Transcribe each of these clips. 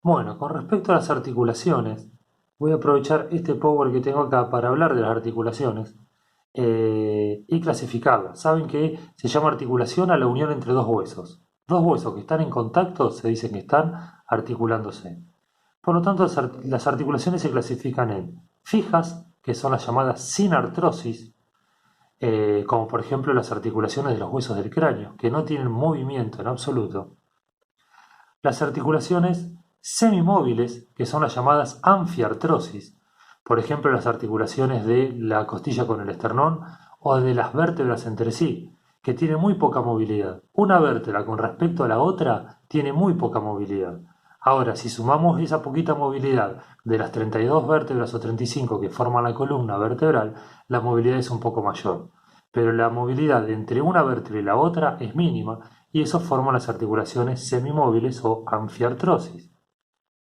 Bueno, con respecto a las articulaciones, voy a aprovechar este power que tengo acá para hablar de las articulaciones y clasificarlas. Saben que se llama articulación a la unión entre dos huesos. Dos huesos que están en contacto se dicen que están articulándose. Por lo tanto, las articulaciones se clasifican en fijas, que son las llamadas sin artrosis, como por ejemplo las articulaciones de los huesos del cráneo, que no tienen movimiento en absoluto. Las articulaciones semimóviles, que son las llamadas anfiartrosis, por ejemplo las articulaciones de la costilla con el esternón o de las vértebras entre sí, que tienen muy poca movilidad. Una vértebra con respecto a la otra tiene muy poca movilidad. Ahora, si sumamos esa poquita movilidad de las 32 vértebras o 35 que forman la columna vertebral, la movilidad es un poco mayor. Pero la movilidad entre una vértebra y la otra es mínima y eso forma las articulaciones semimóviles o anfiartrosis.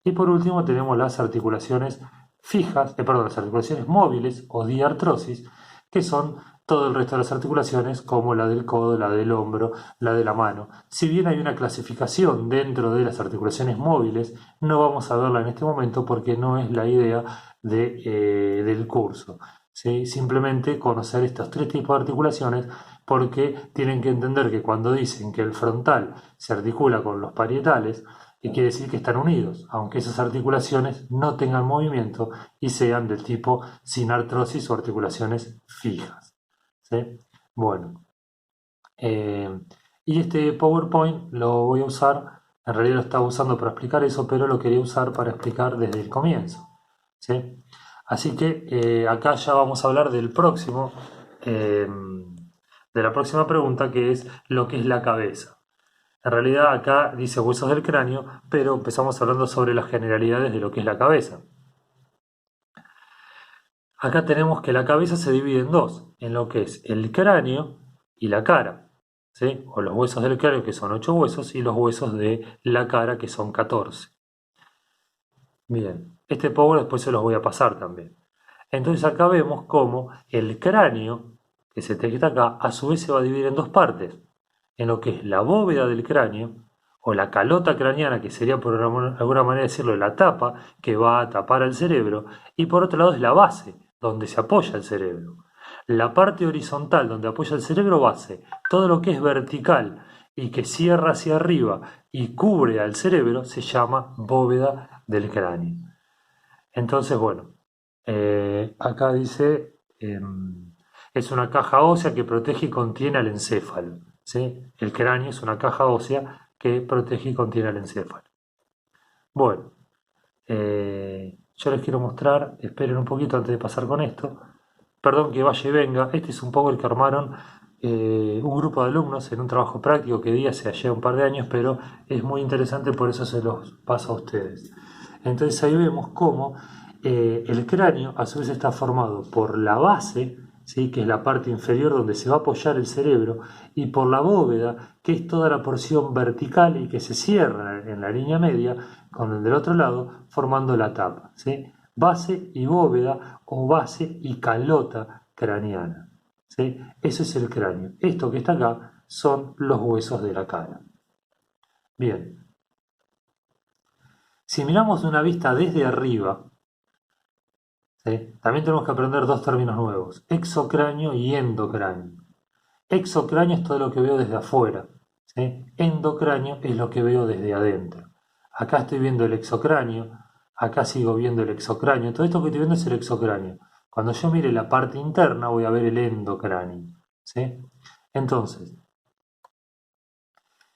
Y por último tenemos las articulaciones fijas, perdón, las articulaciones móviles o diartrosis, que son todo el resto de las articulaciones como la del codo, la del hombro, la de la mano. Si bien hay una clasificación dentro de las articulaciones móviles, no vamos a verla en este momento porque no es la idea del curso. ¿Sí? Simplemente conocer estos tres tipos de articulaciones porque tienen que entender que cuando dicen que el frontal se articula con los parietales, y quiere decir que están unidos, aunque esas articulaciones no tengan movimiento y sean del tipo sin artrosis o articulaciones fijas. ¿Sí? Bueno, eh, y este PowerPoint lo voy a usar, en realidad lo estaba usando para explicar eso, pero lo quería usar para explicar desde el comienzo. ¿Sí? Así que acá ya vamos a hablar del próximo, de la próxima pregunta, que es lo que es la cabeza. En realidad acá dice huesos del cráneo, pero empezamos hablando sobre las generalidades de lo que es la cabeza. Acá tenemos que la cabeza se divide en dos, en lo que es el cráneo y la cara, ¿sí? O los huesos del cráneo, que son 8 huesos, y los huesos de la cara, que son 14. Bien, este power después se los voy a pasar también. Entonces acá vemos cómo el cráneo, que se te está acá, a su vez se va a dividir en dos partes, en lo que es la bóveda del cráneo, o la calota craneana, que sería por alguna manera decirlo, la tapa que va a tapar al cerebro, y por otro lado es la base, donde se apoya el cerebro. La parte horizontal donde apoya el cerebro base, todo lo que es vertical y que cierra hacia arriba y cubre al cerebro, se llama bóveda del cráneo. Entonces, bueno, acá dice, es una caja ósea que protege y contiene al encéfalo. ¿Sí? El cráneo es una caja ósea que protege y contiene al encéfalo. Bueno, yo les quiero mostrar, esperen un poquito antes de pasar con esto. Perdón que vaya y venga, este es un power que armaron un grupo de alumnos en un trabajo práctico que di hace ya un par de años, pero es muy interesante, por eso se los paso a ustedes. Entonces ahí vemos cómo el cráneo a su vez está formado por la base, ¿sí? Que es la parte inferior donde se va a apoyar el cerebro, y por la bóveda, que es toda la porción vertical y que se cierra en la línea media con el del otro lado, formando la tapa. ¿Sí? Base y bóveda o base y calota craneana. ¿Sí? Eso es el cráneo. Esto que está acá son los huesos de la cara. Bien, si miramos de una vista desde arriba, ¿sí? También tenemos que aprender dos términos nuevos, exocráneo y endocráneo. Exocráneo es todo lo que veo desde afuera, ¿sí? Endocráneo es lo que veo desde adentro. Acá estoy viendo el exocráneo, acá sigo viendo el exocráneo, todo esto que estoy viendo es el exocráneo. Cuando yo mire la parte interna voy a ver el endocráneo, ¿sí? Entonces,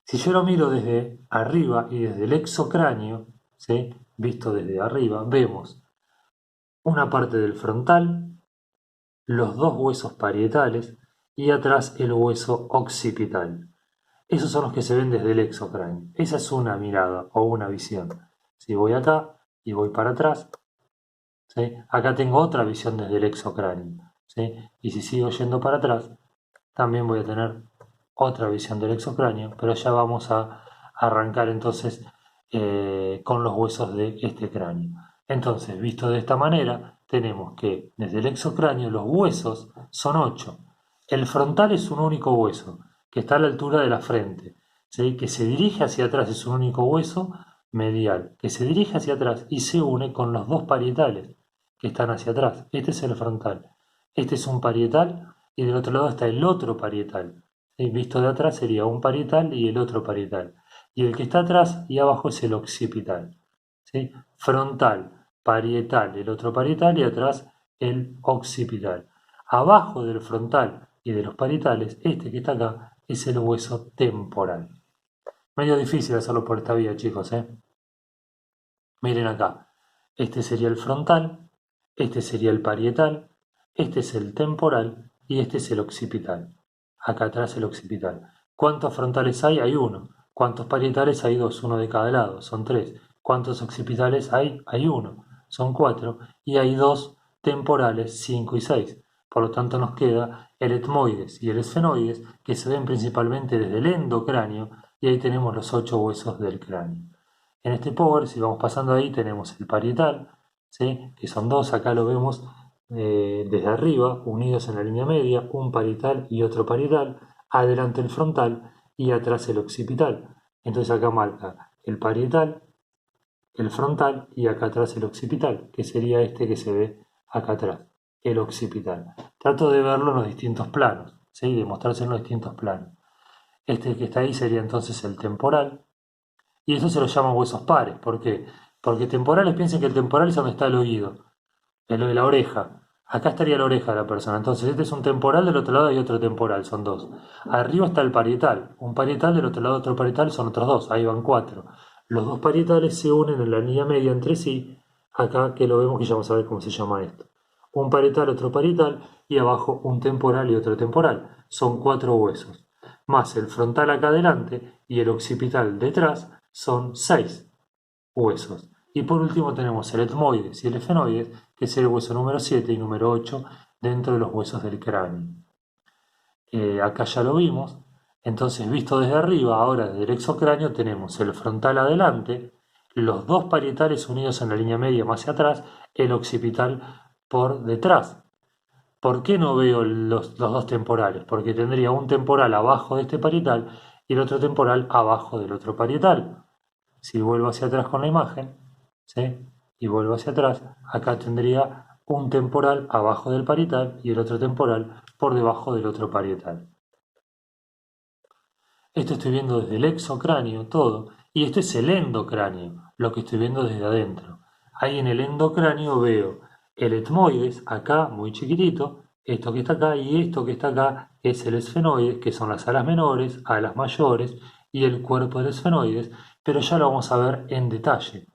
si yo lo miro desde arriba y desde el exocráneo, ¿sí? Visto desde arriba, vemos una parte del frontal, los dos huesos parietales y atrás el hueso occipital. Esos son los que se ven desde el exocráneo. Esa es una mirada o una visión. Si voy acá y voy para atrás, ¿sí? Acá tengo otra visión desde el exocráneo. ¿Sí? Y si sigo yendo para atrás, también voy a tener otra visión del exocráneo, pero ya vamos a arrancar entonces con los huesos de este cráneo. Entonces, visto de esta manera, tenemos que desde el exocráneo los huesos son 8. El frontal es un único hueso, que está a la altura de la frente, ¿sí? Que se dirige hacia atrás, es un único hueso, medial que se dirige hacia atrás y se une con los dos parietales que están hacia atrás. Este es el frontal. Este es un parietal y del otro lado está el otro parietal. Visto de atrás sería un parietal y el otro parietal. Y el que está atrás y abajo es el occipital. ¿Sí? Frontal, parietal, el otro parietal y atrás el occipital. Abajo del frontal y de los parietales, este que está acá es el hueso temporal. Medio difícil hacerlo por esta vía, chicos, ¿eh? Miren acá. Este sería el frontal, este sería el parietal, este es el temporal y este es el occipital. Acá atrás el occipital. ¿Cuántos frontales hay? Hay uno. ¿Cuántos parietales? Hay dos, uno de cada lado, son tres. ¿Cuántos occipitales hay? Hay uno, son cuatro. Y hay dos temporales, 5 y 6. Por lo tanto nos queda el etmoides y el esfenoides, que se ven principalmente desde el endocráneo, y ahí tenemos los 8 huesos del cráneo. En este power, si vamos pasando ahí, tenemos el parietal, ¿sí? Que son dos, acá lo vemos desde arriba, unidos en la línea media, un parietal y otro parietal, adelante el frontal y atrás el occipital. Entonces acá marca el parietal, el frontal y acá atrás el occipital, que sería este que se ve acá atrás, el occipital. Trato de verlo en los distintos planos, ¿sí? De mostrarse en los distintos planos. Este que está ahí sería entonces el temporal, y eso se lo llaman huesos pares. ¿Por qué? Porque temporales, piensen que el temporal es donde está el oído, la oreja. Acá estaría la oreja de la persona. Entonces este es un temporal, del otro lado hay otro temporal, son dos. Arriba está el parietal. Un parietal, del otro lado otro parietal, son otros dos. Ahí van cuatro. Los dos parietales se unen en la línea media entre sí. Acá que lo vemos que ya vamos a ver cómo se llama esto. Un parietal, otro parietal y abajo un temporal y otro temporal. Son cuatro huesos. Más el frontal acá adelante y el occipital detrás son 6 huesos. Y por último tenemos el etmoides y el esfenoides, que es el hueso número 7 y número 8 dentro de los huesos del cráneo. Acá ya lo vimos. Entonces, visto desde arriba, ahora desde el exocráneo, tenemos el frontal adelante, los dos parietales unidos en la línea media más hacia atrás, el occipital por detrás. ¿Por qué no veo los dos temporales? Porque tendría un temporal abajo de este parietal y el otro temporal abajo del otro parietal. Si vuelvo hacia atrás con la imagen, ¿sí? Y vuelvo hacia atrás, acá tendría un temporal abajo del parietal y el otro temporal por debajo del otro parietal. Esto estoy viendo desde el exocráneo, todo, y esto es el endocráneo, lo que estoy viendo desde adentro. Ahí en el endocráneo veo el etmoides, acá muy chiquitito, esto que está acá y esto que está acá es el esfenoides, que son las alas menores, alas mayores y el cuerpo del esfenoides, pero ya lo vamos a ver en detalle.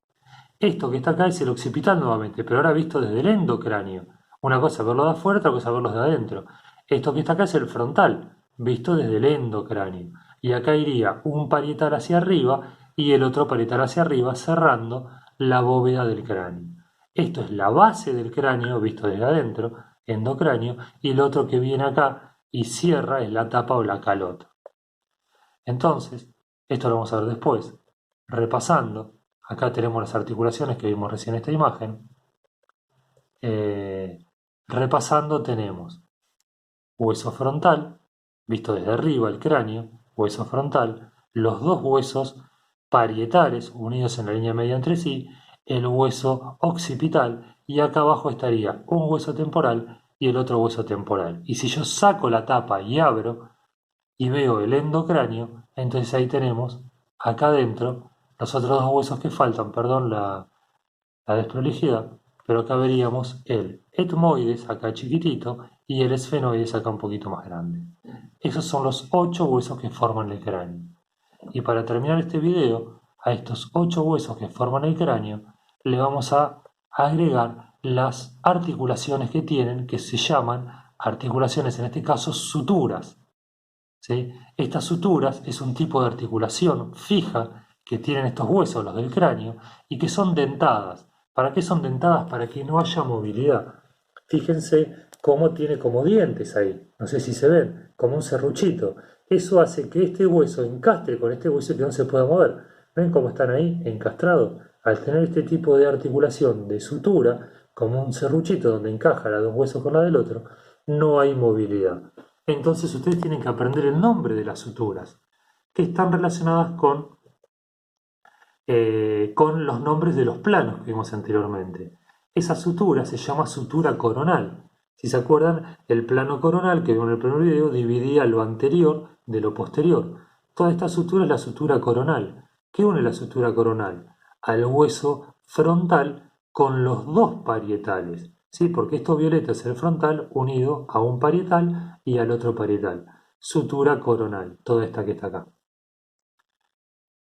Esto que está acá es el occipital nuevamente, pero ahora visto desde el endocráneo. Una cosa es verlo de afuera, otra cosa es verlo de adentro. Esto que está acá es el frontal, visto desde el endocráneo. Y acá iría un parietal hacia arriba y el otro parietal hacia arriba, cerrando la bóveda del cráneo. Esto es la base del cráneo, visto desde adentro, endocráneo, y el otro que viene acá y cierra es la tapa o la calota. Entonces, esto lo vamos a ver después. Repasando, acá tenemos las articulaciones que vimos recién en esta imagen. Repasando tenemos hueso frontal, visto desde arriba el cráneo, hueso frontal, los dos huesos parietales unidos en la línea media entre sí, el hueso occipital y acá abajo estaría un hueso temporal y el otro hueso temporal. Y si yo saco la tapa y abro y veo el endocráneo, entonces ahí tenemos acá adentro los otros dos huesos que faltan, perdón la desprolijidad, pero acá veríamos el etmoides acá chiquitito y el esfenoides acá un poquito más grande. Esos son los 8 huesos que forman el cráneo. Y para terminar este video, a estos 8 huesos que forman el cráneo, le vamos a agregar las articulaciones que tienen, que se llaman articulaciones, en este caso suturas. ¿Sí? Estas suturas es un tipo de articulación fija que tienen estos huesos, los del cráneo, y que son dentadas. ¿Para qué son dentadas? Para que no haya movilidad. Fíjense cómo tiene como dientes ahí, no sé si se ven, como un serruchito. Eso hace que este hueso encastre con este hueso y que no se pueda mover. ¿Ven cómo están ahí encastrados? Al tener este tipo de articulación de sutura, como un serruchito donde encaja la de un hueso con la del otro, no hay movilidad. Entonces ustedes tienen que aprender el nombre de las suturas, que están relacionadas con con los nombres de los planos que vimos anteriormente. Esa sutura se llama sutura coronal. Si se acuerdan, el plano coronal que vimos en el primer video dividía lo anterior de lo posterior. Toda esta sutura es la sutura coronal. ¿Qué une la sutura coronal? Al hueso frontal con los dos parietales. ¿Sí? Porque esto violeta es el frontal unido a un parietal y al otro parietal. Sutura coronal, toda esta que está acá.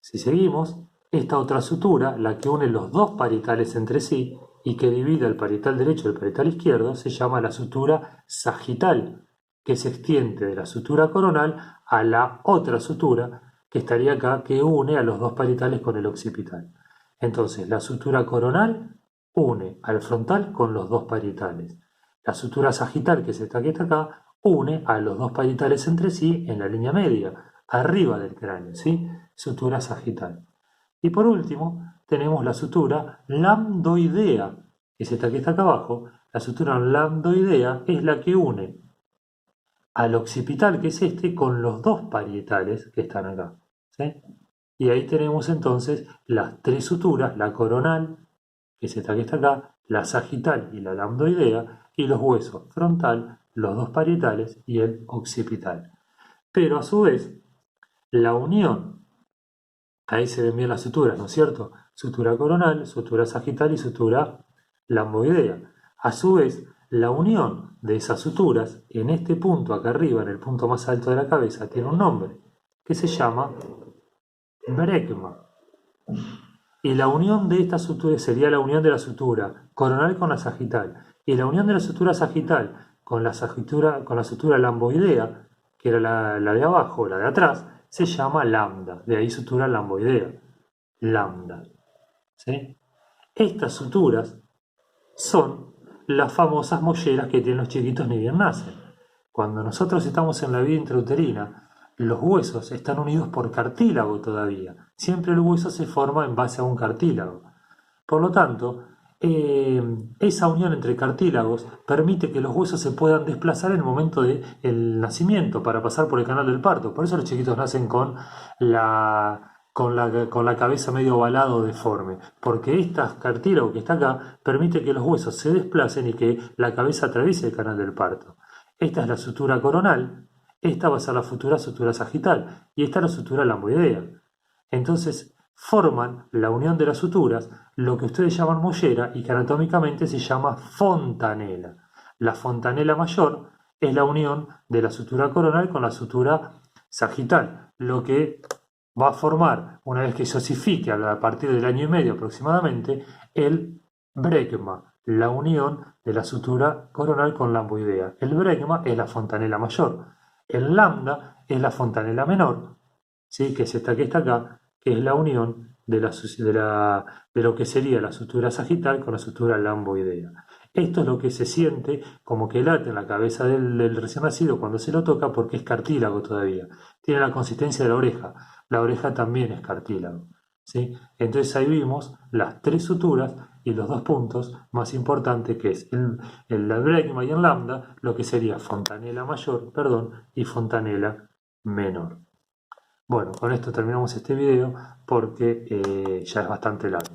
Si seguimos, esta otra sutura, la que une los dos parietales entre sí y que divide el parietal derecho del parietal izquierdo, se llama la sutura sagital, que se extiende de la sutura coronal a la otra sutura que estaría acá, que une a los dos parietales con el occipital. Entonces, la sutura coronal une al frontal con los dos parietales. La sutura sagital, que es esta que está acá, une a los dos parietales entre sí en la línea media, arriba del cráneo, ¿sí? Sutura sagital. Y por último, tenemos la sutura lambdoidea, que es esta que está acá abajo. La sutura lambdoidea es la que une al occipital, que es este, con los dos parietales que están acá, ¿sí? Y ahí tenemos entonces las tres suturas, la coronal, que es esta que está acá, la sagital y la lambdoidea, y los huesos frontal, los dos parietales y el occipital. Pero a su vez, la unión, ahí se ven bien las suturas, ¿no es cierto? Sutura coronal, sutura sagital y sutura lamboidea. A su vez, la unión de esas suturas en este punto acá arriba, en el punto más alto de la cabeza, tiene un nombre que se llama brecma. Y la unión de estas suturas sería la unión de la sutura coronal con la sagital. Y la unión de la sutura sagital con la sutura lamboidea, que era la de abajo, la de atrás, se llama lambda. De ahí sutura lamboidea. Lambda. ¿Sí? Estas suturas son las famosas molleras que tienen los chiquitos ni bien nacen. Cuando nosotros estamos en la vida intrauterina, los huesos están unidos por cartílago todavía. Siempre el hueso se forma en base a un cartílago. Por lo tanto, esa unión entre cartílagos permite que los huesos se puedan desplazar en el momento del nacimiento para pasar por el canal del parto. Por eso los chiquitos nacen con la cabeza medio ovalada o deforme, porque este cartílago que está acá permite que los huesos se desplacen y que la cabeza atraviese el canal del parto. Esta es la sutura coronal, esta va a ser la futura sutura sagital y esta es la sutura lamboidea. Entonces forman la unión de las suturas, lo que ustedes llaman mollera y que anatómicamente se llama fontanela. La fontanela mayor es la unión de la sutura coronal con la sutura sagital, lo que va a formar, una vez que se osifique a partir del año y medio aproximadamente, el brecma, la unión de la sutura coronal con lamboidea. El brecma es la fontanela mayor. El lambda es la fontanela menor, ¿sí? Que es esta que está acá, que es la unión de lo que sería la sutura sagital con la sutura lamboidea. Esto es lo que se siente como que late en la cabeza del recién nacido cuando se lo toca, porque es cartílago todavía. Tiene la consistencia de la oreja. La oreja también es cartílago, ¿sí? Entonces ahí vimos las tres suturas y los dos puntos más importantes, que es el brecma y el lambda, lo que sería fontanela mayor, y fontanela menor. Bueno, con esto terminamos este video porque ya es bastante largo.